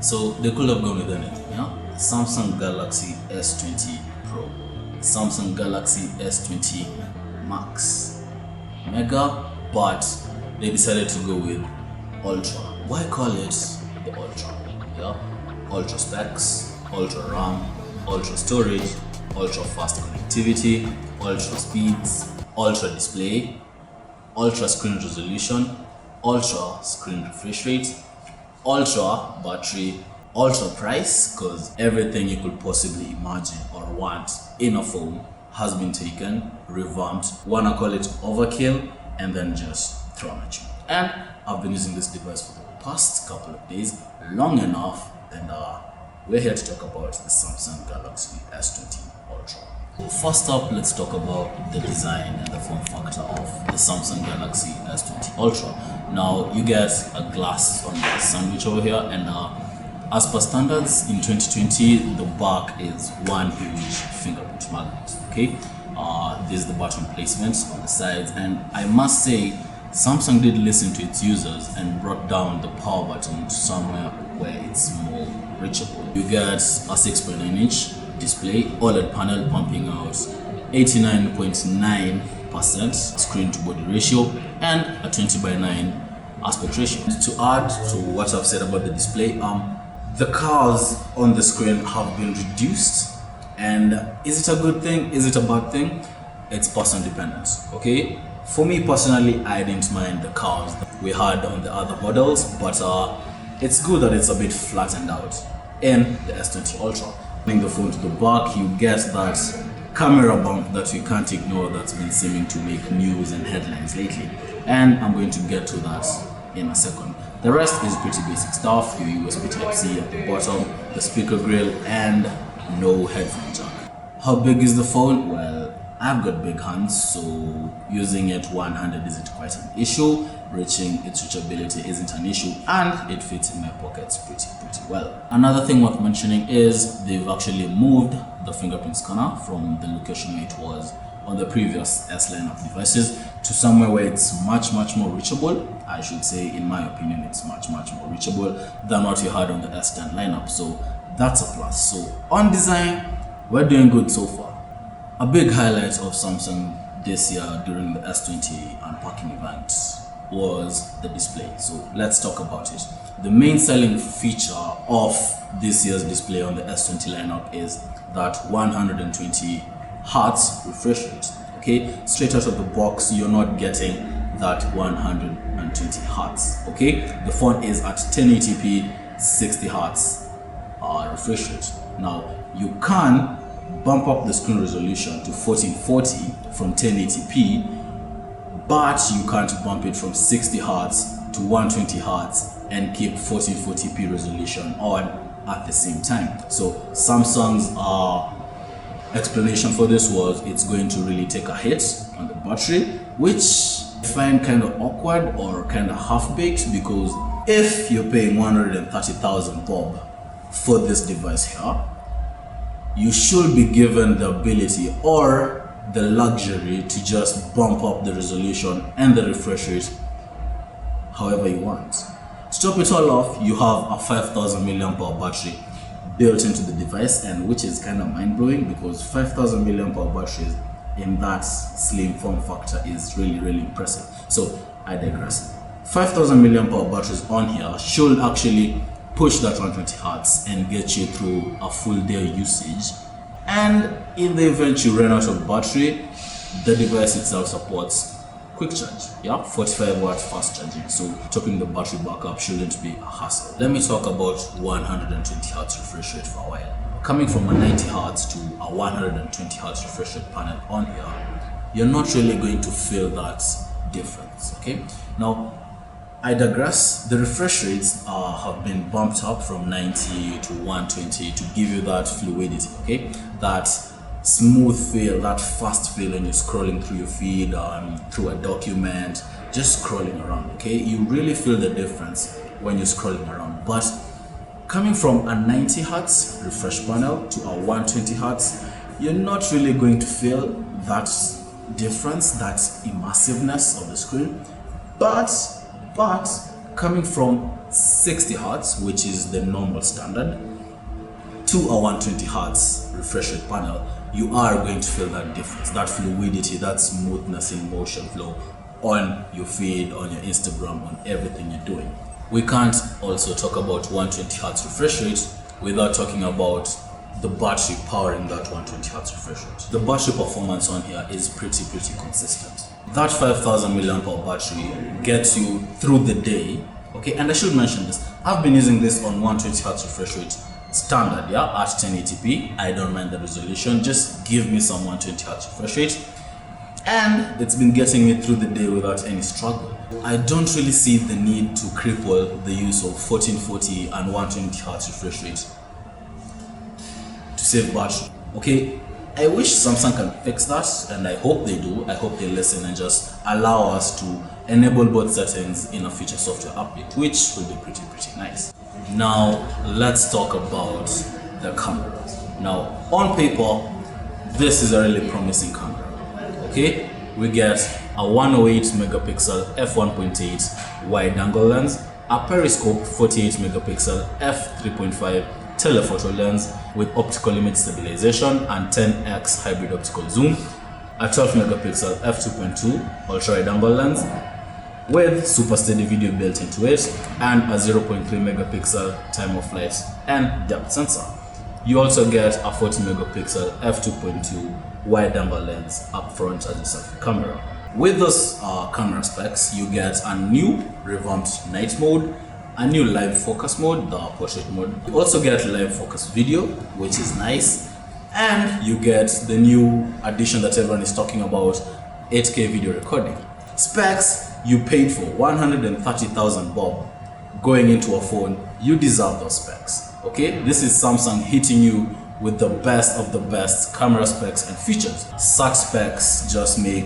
So they could have gone with anything, yeah? Samsung Galaxy S20 Pro, Samsung Galaxy S20 Max, Mega, but they decided to go with Ultra. Why call it the Ultra? Yeah, Ultra specs, Ultra RAM, Ultra storage, Ultra fast connectivity, Ultra speeds, Ultra display, Ultra screen resolution, Ultra screen refresh rate, Ultra battery, Ultra price, because everything you could possibly imagine or want in a phone has been taken, revamped, wanna call it overkill, and then just thrown at you. And I've been using this device for the past couple of days, long enough, and we're here to talk about the Samsung Galaxy S20 Ultra. First up, let's talk about the design and the form factor of the Samsung Galaxy S20 Ultra. Now, you get a glass on the sandwich over here, and as per standards in 2020, the back is one huge fingerprint magnet. Okay, this is the button placements on the sides, and I must say, Samsung did listen to its users and brought down the power button to somewhere where it's more reachable. You get a 6.9-inch display, OLED panel pumping out 89.9% screen to body ratio and a 20:9 aspect ratio. To add to what I've said about the display, the colors on the screen have been reduced, and is it a good thing? Is it a bad thing? It's person dependent. Okay, for me personally, I didn't mind the curves that we had on the other models, but it's good that it's a bit flattened out in the S20 Ultra. Putting the phone to the back, you get that camera bump that you can't ignore that's been seeming to make news and headlines lately, and I'm going to get to that in a second. The rest is pretty basic stuff: your USB Type-C at the bottom, the speaker grill, and no headphone jack. How big is the phone? Well, I've got big hands, so using it one-handed isn't quite an issue. Reaching its reachability isn't an issue, and it fits in my pockets pretty well. Another thing worth mentioning is they've actually moved the fingerprint scanner from the location where it was on the previous S lineup devices to somewhere where it's much more reachable. I should say, in my opinion, it's much more reachable than what you had on the S10 lineup, so that's a plus. So on design, we're doing good so far. A big highlight of Samsung this year during the S20 unpacking event was the display. So let's talk about it. The main selling feature of this year's display on the S20 lineup is that 120 Hz refresh rate. Okay, straight out of the box, you're not getting that 120 Hz. Okay, the phone is at 1080p 60 Hz refresh rate. Now you can bump up the screen resolution to 1440 from 1080p, but you can't bump it from 60 Hz to 120 Hz and keep 1440p resolution on at the same time. So Samsung's explanation for this was it's going to really take a hit on the battery, which I find kind of awkward or kind of half-baked, because if you're paying 130,000 bob for this device here, you should be given the ability or the luxury to just bump up the resolution and the refresh rate however you want. To top it all off, you have a 5,000 mAh battery built into the device, and which is kind of mind-blowing, because 5,000 mAh batteries in that slim form factor is really impressive. So I digress. 5,000 mAh batteries on here should actually push that 120 Hz and get you through a full day usage. And in the event you run out of battery, the device itself supports quick charge, 45-watt fast charging, so topping the battery back up shouldn't be a hassle. Let me talk about 120 Hz refresh rate for a while. Coming from a 90 Hz to a 120 Hz refresh rate panel on here, you're not really going to feel that difference. Okay, now I digress. The refresh rates have been bumped up from 90 to 120 to give you that fluidity, okay? That smooth feel, that fast feel when you're scrolling through your feed, through a document, just scrolling around, okay? You really feel the difference when you're scrolling around. But coming from a 90 Hz refresh panel to a 120 Hz, you're not really going to feel that difference, that immersiveness of the screen. But coming from 60 Hz, which is the normal standard, to a 120 Hz refresh rate panel, you are going to feel that difference, that fluidity, that smoothness in motion flow on your feed, on your Instagram, on everything you're doing. We can't also talk about 120 Hz refresh rate without talking about the battery powering that 120 Hz refresh rate. The battery performance on here is pretty consistent. That 5000 mAh battery gets you through the day. Okay, and I should mention this, I've been using this on 120 Hz refresh rate standard, yeah, at 1080p. I don't mind the resolution, just give me some 120 Hz refresh rate, and it's been getting me through the day without any struggle. I don't really see the need to cripple the use of 1440 and 120 Hz refresh rate to save battery. Okay, I wish Samsung can fix that, and I hope they do. I hope they listen and just allow us to enable both settings in a future software update, which will be pretty nice. Now let's talk about the camera. Now on paper, this is a really promising camera. Okay, we get a 108 megapixel f1.8 wide angle lens, a periscope 48 megapixel f3.5 telephoto lens with optical image stabilization and 10x hybrid optical zoom, a 12 megapixel f2.2 ultra wide angle lens with super steady video built into it, and a 0.3 megapixel time of flight and depth sensor. You also get a 40 megapixel f2.2 wide angle lens up front as a selfie camera. With those camera specs, you get a new revamped night mode, a new live focus mode, the portrait mode. You also get live focus video, which is nice, and you get the new addition that everyone is talking about, 8K video recording. Specs, you paid for 130,000 bob going into a phone. You deserve those specs. Okay, this is Samsung hitting you with the best of the best camera specs and features. Such specs just make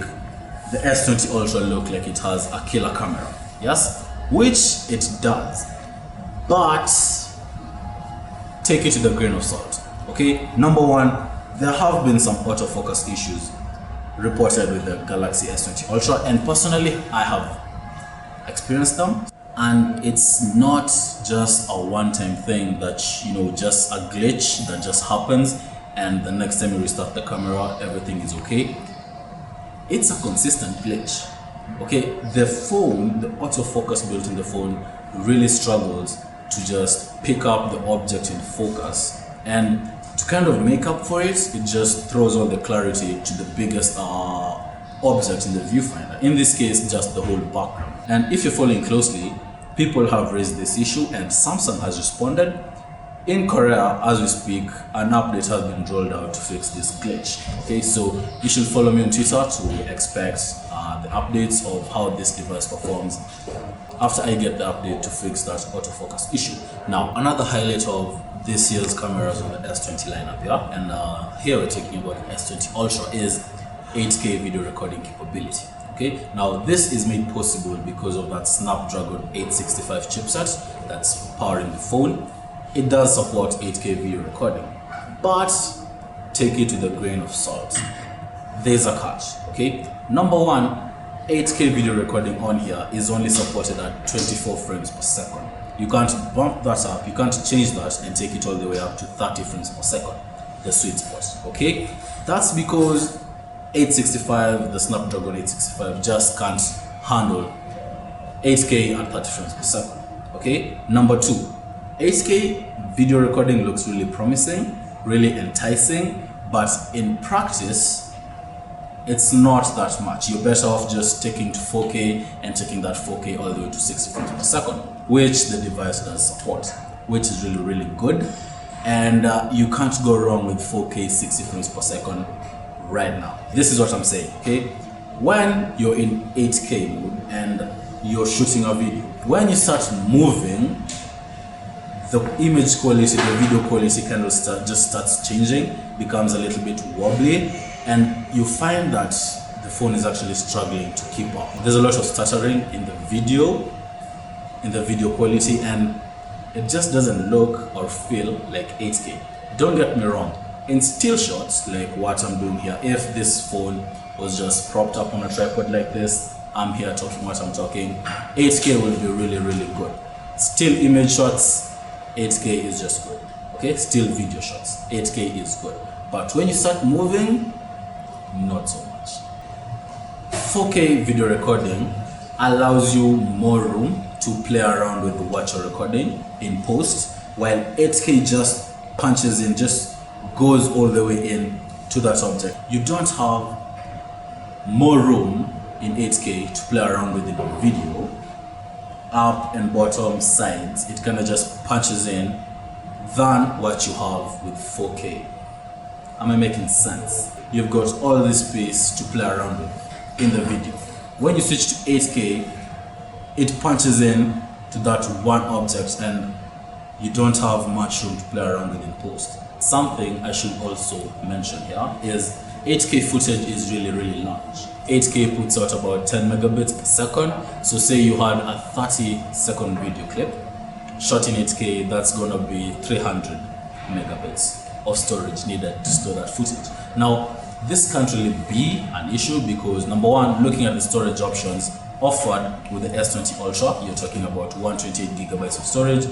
the S20 Ultra look like it has a killer camera, yes, which it does, but take it with a grain of salt. Okay, number one, there have been some autofocus issues reported with the Galaxy S20 Ultra, and personally I have experienced them, and it's not just a one-time thing that, you know, just a glitch that just happens and the next time you restart the camera everything is okay. It's a consistent glitch. Okay, the phone, the autofocus built in the phone really struggles to just pick up the object in focus, and to kind of make up for it, it just throws all the clarity to the biggest object in the viewfinder, in this case just the whole background. And if you're following closely, people have raised this issue and Samsung has responded. In Korea, as we speak, an update has been rolled out to fix this glitch. Okay, so you should follow me on Twitter to expect the updates of how this device performs after I get the update to fix that autofocus issue. Now, another highlight of this year's cameras on the S20 lineup, yeah, and here we're talking about the S20 Ultra, is 8K video recording capability. Okay, now this is made possible because of that Snapdragon 865 chipset that's powering the phone. It does support 8K video recording, but take it with a grain of salt. There's a catch. Okay, number one, 8K video recording on here is only supported at 24 frames per second. You can't bump that up, you can't change that and take it all the way up to 30 frames per second, the sweet spot. Okay, that's because 865, the Snapdragon 865 just can't handle 8K at 30 frames per second. Okay, number two, 8K video recording looks really promising, really enticing, but in practice it's not that much. You're better off just taking to 4K and taking that 4K all the way to 60 frames per second, which the device does support, which is really good. And you can't go wrong with 4K 60 frames per second right now. This is what I'm saying, okay? When you're in 8K mode and you're shooting a video, when you start moving, the image quality, the video quality kind of just starts changing, becomes a little bit wobbly, and you find that the phone is actually struggling to keep up. There's a lot of stuttering in the video quality, and it just doesn't look or feel like 8K. Don't get me wrong, in still shots like what I'm doing here, if this phone was just propped up on a tripod like this I'm here talking what I'm talking, 8K will be really good. Still image shots, 8K is just good. Okay, still video shots, 8K is good. But when you start moving, not so much. 4K video recording allows you more room to play around with what you're recording in post, while 8K just punches in, just goes all the way in to that object. You don't have more room in 8K to play around with in a video, up and bottom sides. It kind of just punches in than what you have with 4K. Am I making sense? You've got all this space to play around with in the video. When you switch to 8K, it punches in to that one object and you don't have much room to play around with in post. Something I should also mention here is 8K footage is really large. 8K puts out about 10 megabits per second. So say you had a 30-second video clip shot in 8K, that's gonna be 300 megabits of storage needed to store that footage. Now, this can't really be an issue because number one, looking at the storage options offered with the S20 Ultra, you're talking about 128 gigabytes of storage,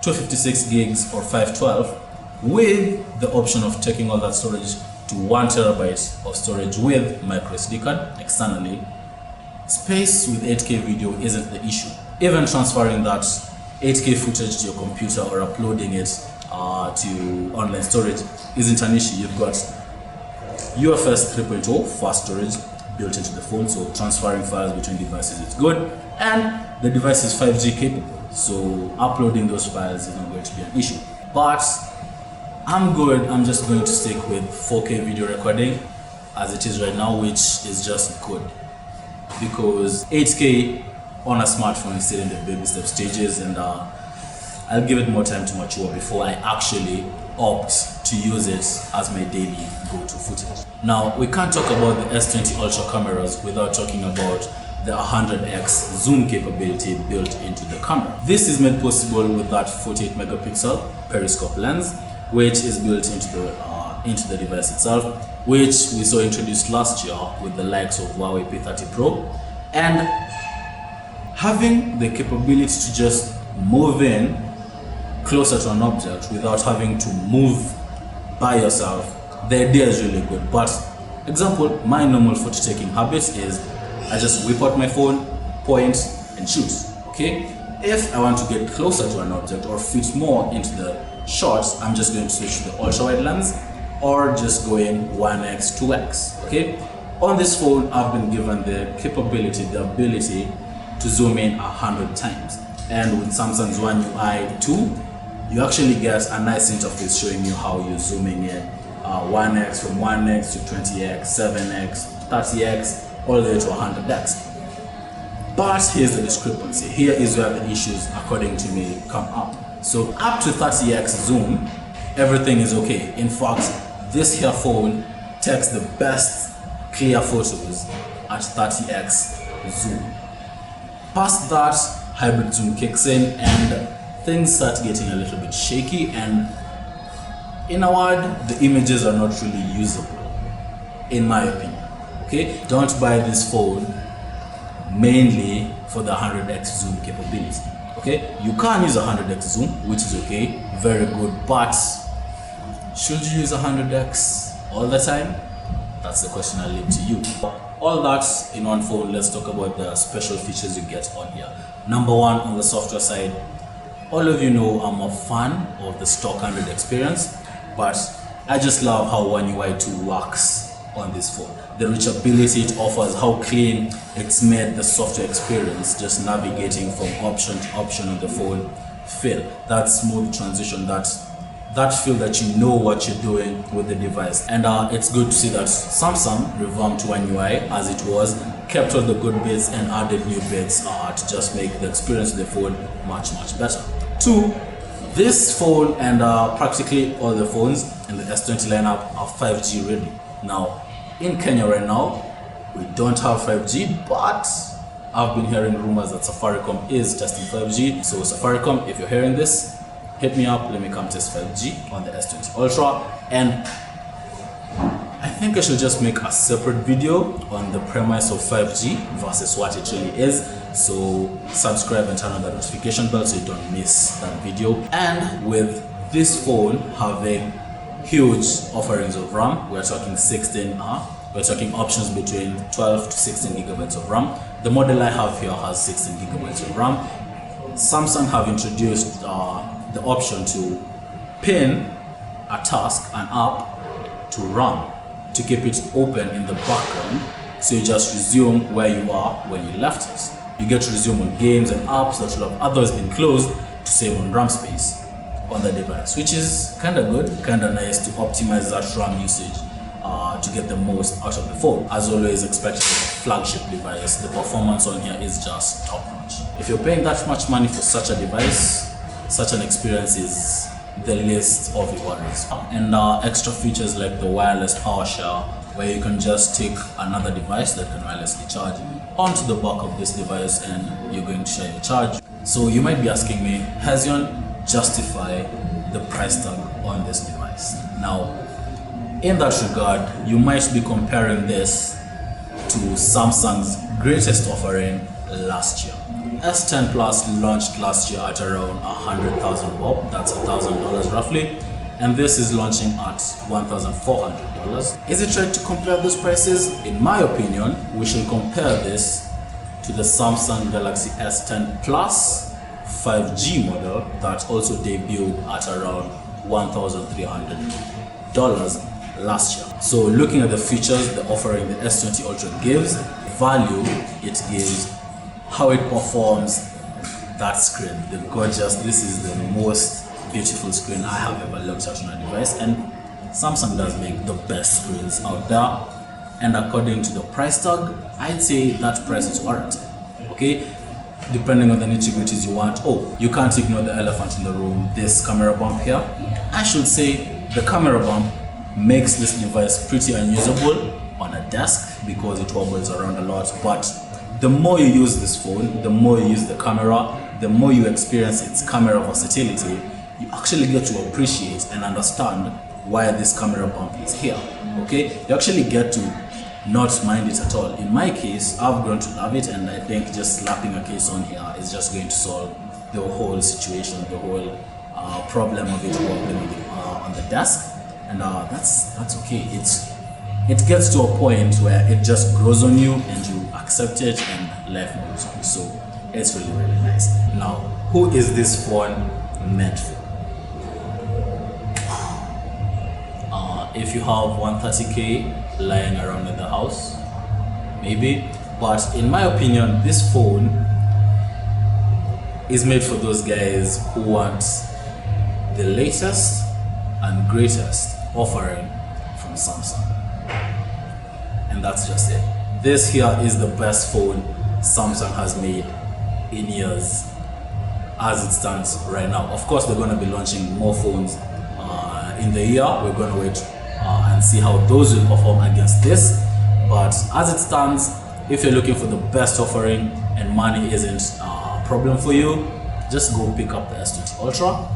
256 gigs or 512, with the option of taking all that storage to 1 terabyte of storage with micro SD card externally. Space with 8K video isn't the issue. Even transferring that 8K footage to your computer or uploading it to online storage isn't an issue. You've got UFS 3.0 fast storage built into the phone, so transferring files between devices is good, and the device is 5G capable, so uploading those files is not going to be an issue. But I'm good, I'm just going to stick with 4K video recording as it is right now, which is just good, because 8K on a smartphone is still in the baby step stages, and I'll give it more time to mature before I actually opt to use it as my daily go-to footage. Now, we can't talk about the S20 Ultra cameras without talking about the 100x zoom capability built into the camera. This is made possible with that 48 megapixel periscope lens, which is built into the device itself, which we saw introduced last year with the likes of Huawei P30 Pro, and having the capability to just move in closer to an object without having to move by yourself. The idea is really good. But example, my normal photo taking habit is I just whip out my phone, point and shoot. Okay, if I want to get closer to an object or fit more into the shots, I'm just going to switch to the ultra wide lens or just going 1x 2x. Okay, on this phone I've been given the capability, the ability to zoom in 100 times, and with Samsung's One UI 2 you actually get a nice interface showing you how you're zooming in 1x, from 1x to 20x, 7x, 30x, all the way to 100x. But here's the discrepancy. Here is where the issues, according to me, come up. So up to 30x zoom, everything is okay. In fact, this here phone takes the best clear photos at 30x zoom. Past that, hybrid zoom kicks in and things start getting a little bit shaky, and in a word, the images are not really usable, in my opinion. Okay, don't buy this phone mainly for the 100x zoom capability. Okay, you can use 100x zoom, which is okay, very good, but should you use 100x all the time? That's the question I leave to you. All that in one phone. Let's talk about the special features you get on here. Number one, on the software side, all of you know I'm a fan of the stock Android experience, but I just love how One UI 2 works on this phone. The reachability it offers, how clean it's made the software experience, just navigating from option to option on the phone feel. That smooth transition, that feel that you know what you're doing with the device. And it's good to see that Samsung revamped One UI as it was, kept all the good bits and added new bits to just make the experience of the phone much better. Two, this phone and practically all the phones in the S20 lineup are 5G ready. Now, in Kenya right now, we don't have 5G, but I've been hearing rumors that Safaricom is testing 5G. So Safaricom, if you're hearing this, hit me up, let me come test 5G on the S20 Ultra. And I think I should just make a separate video on the premise of 5G versus what it really is. So subscribe and turn on the notification bell so you don't miss that video. And with this phone having huge offerings of RAM, we're talking 16, we're talking options between 12 to 16 gigabytes of RAM. The model I have here has 16 gigabytes of RAM. Samsung have introduced the option to pin a task, an app, to RAM, to keep it open in the background, so you just resume where you are when you left it. You get to resume on games and apps that should have otherwise been closed to save on RAM space on the device, which is kind of good, kind of nice to optimize that RAM usage to get the most out of the phone. As always, expected with a flagship device, the performance on here is just top notch. If you're paying that much money for such a device, such an experience is the least of your worries. And extra features like the wireless power share, where you can just take another device that can wirelessly charge onto the back of this device and you're going to share your charge. So you might be asking me, Hezyon, justify the price tag on this device? Now, in that regard, you might be comparing this to Samsung's greatest offering last year. S10 Plus launched last year at around 100,000 bob, that's $1,000 roughly, and this is launching at $1,400. Is it right to compare those prices? In my opinion, we should compare this to the Samsung Galaxy S10 Plus 5G model that also debuted at around $1,300 last year. So looking at the features the offering the S20 Ultra gives, value it gives, how it performs, that screen, the gorgeous, this is the most beautiful screen I have ever looked at on a device, and Samsung does make the best screens out there. And according to the price tag, I'd say that price is warranted. Okay, depending on the nitty-gritties you want. Oh, you can't ignore the elephant in the room, this camera bump here. I should say the camera bump makes this device pretty unusable on a desk because it wobbles around a lot, but the more you use this phone, the more you use the camera, the more you experience its camera versatility, you actually get to appreciate and understand why this camera bump is here. Okay, you actually get to not mind it at all. In my case, I've grown to love it, and I think just slapping a case on here is just going to solve the whole situation, the whole problem of it wobbling on the desk. And that's okay. It gets to a point where it just grows on you and you accept it and life moves on. So it's really, really nice. Now, who is this phone meant for? If you have 130k lying around in the house, maybe. But in my opinion, this phone is made for those guys who want the latest and greatest offering from Samsung. And that's just it. This here is the best phone Samsung has made in years as it stands right now. Of course, they're going to be launching more phones in the year. We're going to wait and see how those will perform against this. But as it stands, if you're looking for the best offering and money isn't a problem for you, just go pick up the S20 Ultra.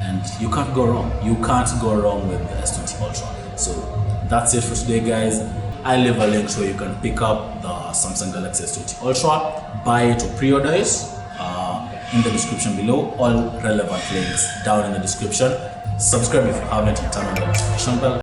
And you can't go wrong. You can't go wrong with the S20 Ultra. So that's it for today, guys. I leave a link so you can pick up the Samsung Galaxy S20 Ultra, buy it or pre-order it in the description below. All relevant links down in the description. Subscribe if you haven't and turn on the notification bell.